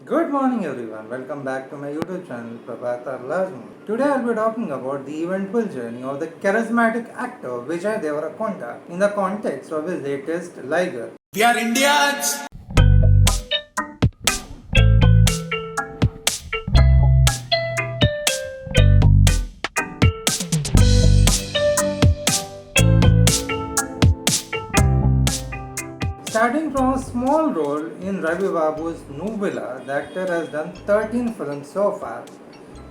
Good morning everyone, welcome back to my YouTube channel Prabhathalovesmovies. Today I'll be talking about the eventful journey of the charismatic actor Vijay Devarakonda in the context of his latest Liger. We are Indians. Starting from a small role in Ravi Babu's novella, the actor has done 13 films so far.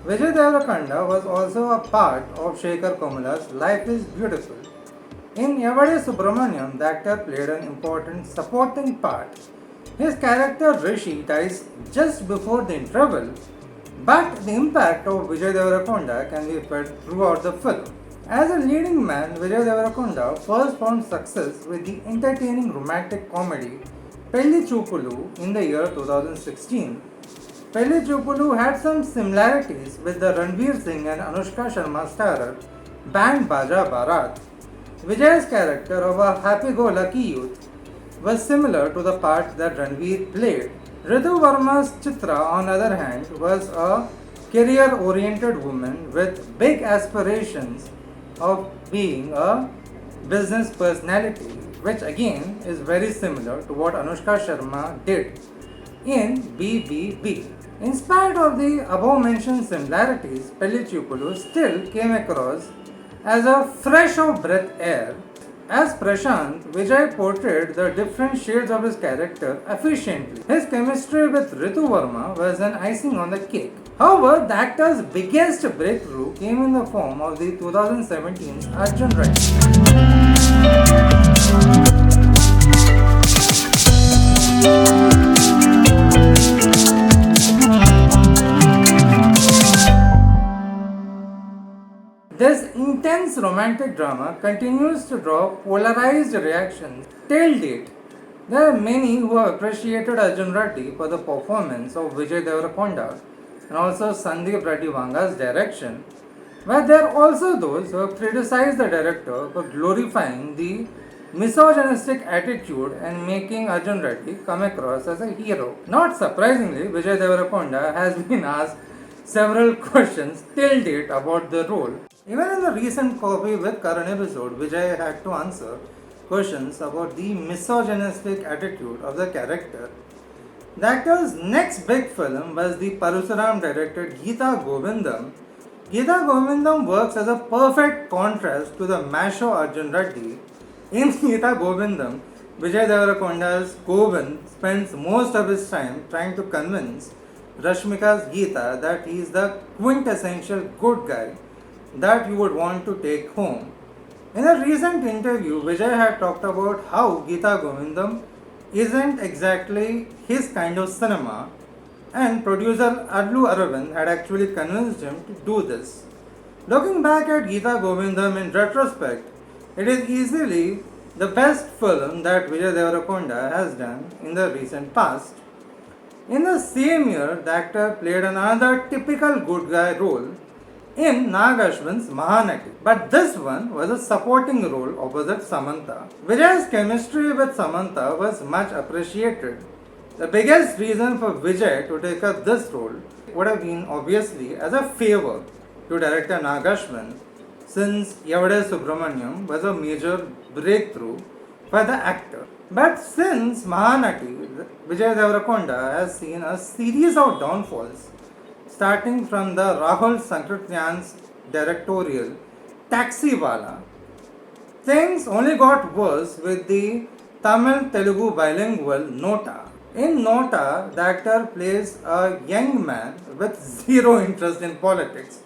Vijay Devarakonda was also a part of Shekhar Kumala's Life is Beautiful. In Evade Subramaniam, the actor played an important supporting part. His character Rishi dies just before the interval, but the impact of Vijay Devarakonda can be felt throughout the film. As a leading man, Vijay Devarakonda first found success with the entertaining romantic comedy Pelli Choopulu in the year 2016. Pelli Choopulu had some similarities with the Ranveer Singh and Anushka Sharma starrer Band Baja Barat. Vijay's character of a happy-go-lucky youth was similar to the part that Ranveer played. Ritu Varma's Chitra, on the other hand, was a career-oriented woman with big aspirations of being a business personality, which again is very similar to what Anushka Sharma did in BBB. In spite of the above mentioned similarities, Pelli Choopulu still came across as a fresh of breath air. As Prashant, Vijay portrayed the different shades of his character efficiently. His chemistry with Ritu Varma was an icing on the cake. However, the actor's biggest breakthrough came in the form of the 2017 Arjun This intense romantic drama continues to draw polarized reactions till date. There are many who have appreciated Arjun Reddy for the performance of Vijay Devarakonda and also Sandeep Reddy Vanga's direction, but there are also those who have criticized the director for glorifying the misogynistic attitude and making Arjun Reddy come across as a hero. Not surprisingly, Vijay Devarakonda has been asked several questions till date about the role. Even in the recent Coffee with Karan episode, Vijay had to answer questions about the misogynistic attitude of the character. The actor's next big film was the Parusuram directed Geeta Govindam. Geeta Govindam works as a perfect contrast to the macho Arjun Reddy. In Geeta Govindam, Vijay Devarakonda's Govind spends most of his time trying to convince Rashmika's Geeta that he is the quintessential good guy that you would want to take home. In a recent interview, Vijay had talked about how Geeta Govindam isn't exactly his kind of cinema, and producer Adlu Aravind had actually convinced him to do this. Looking back at Geeta Govindam in retrospect, it is easily the best film that Vijay Devarakonda has done in the recent past. In the same year, the actor played another typical good guy role in Ashwin's Mahanati, but this one was a supporting role opposite Samantha. Vijay's chemistry with Samantha was much appreciated. The biggest reason for Vijay to take up this role would have been obviously as a favor to director Ashwin, since Evade Subramaniam was a major breakthrough for the actor. But since Mahanati, Vijay Devarakonda has seen a series of downfalls, starting from the Rahul Sankrityan's directorial Taxiwalla. Things only got worse with the Tamil-Telugu bilingual Nota. In Nota, the actor plays a young man with zero interest in politics.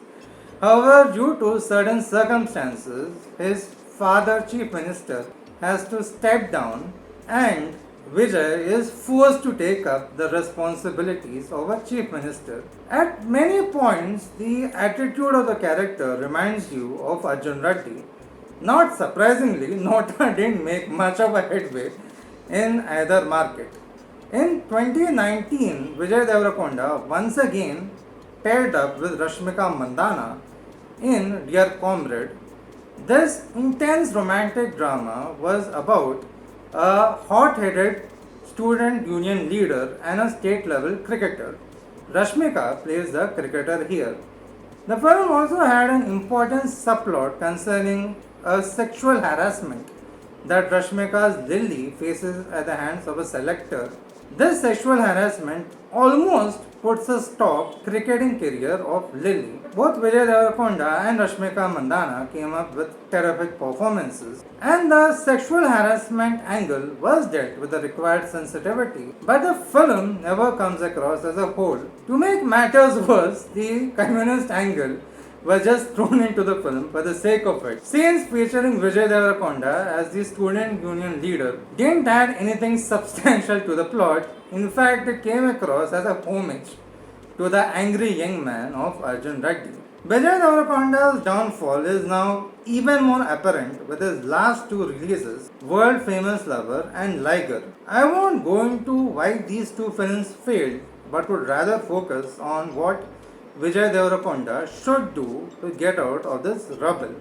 However, due to certain circumstances, his father, Chief Minister, has to step down and Vijay is forced to take up the responsibilities of a chief minister. At many points, the attitude of the character reminds you of Arjun Reddy. Not surprisingly, Nota didn't make much of a headway in either market. In 2019, Vijay Devarakonda once again paired up with Rashmika Mandanna in Dear Comrade. This intense romantic drama was about a hot-headed student union leader and a state level cricketer. Rashmika plays the cricketer here. The film also had an important subplot concerning a sexual harassment that Rashmika's Lily faces at the hands of a selector. This sexual harassment almost puts a stop cricketing career of Lily. Both Vijay Devarakonda and Rashmika Mandanna came up with terrific performances, and the sexual harassment angle was dealt with the required sensitivity. But the film never comes across as a whole. To make matters worse, the communist angle was just thrown into the film for the sake of it. Scenes featuring Vijay Devarakonda as the student union leader didn't add anything substantial to the plot. In fact, it came across as a homage to the angry young man of Arjun Reddy. Vijay Devarakonda's downfall is now even more apparent with his last two releases, World Famous Lover and Liger. I won't go into why these two films failed, but would rather focus on what Vijay Devarakonda should do to get out of this rubble.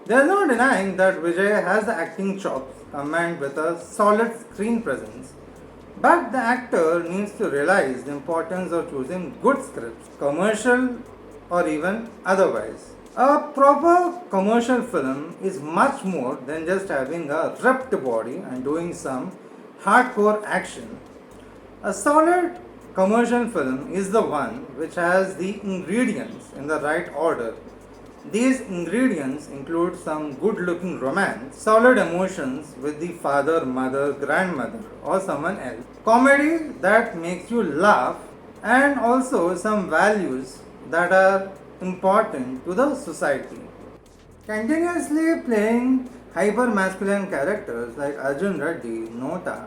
There is no denying that Vijay has the acting chops combined with a solid screen presence, but the actor needs to realize the importance of choosing good scripts, commercial or even otherwise. A proper commercial film is much more than just having a ripped body and doing some hardcore action. A solid commercial film is the one which has the ingredients in the right order. These ingredients include some good looking romance, solid emotions with the father, mother, grandmother, or someone else, comedy that makes you laugh, and also some values that are important to the society. Continuously playing hyper masculine characters like Arjun Reddy, Nota,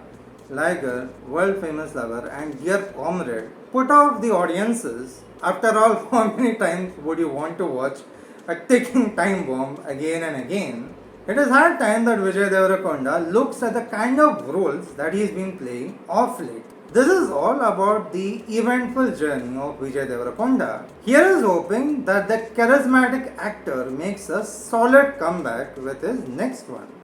Liger, World Famous Lover, and Dear Comrade put off the audiences. After all, how many times would you want to watch a ticking time bomb again and again? It is hard time that Vijay Devarakonda looks at the kind of roles that he's been playing of late. This is all about the eventful journey of Vijay Devarakonda. Here is hoping that the charismatic actor makes a solid comeback with his next one.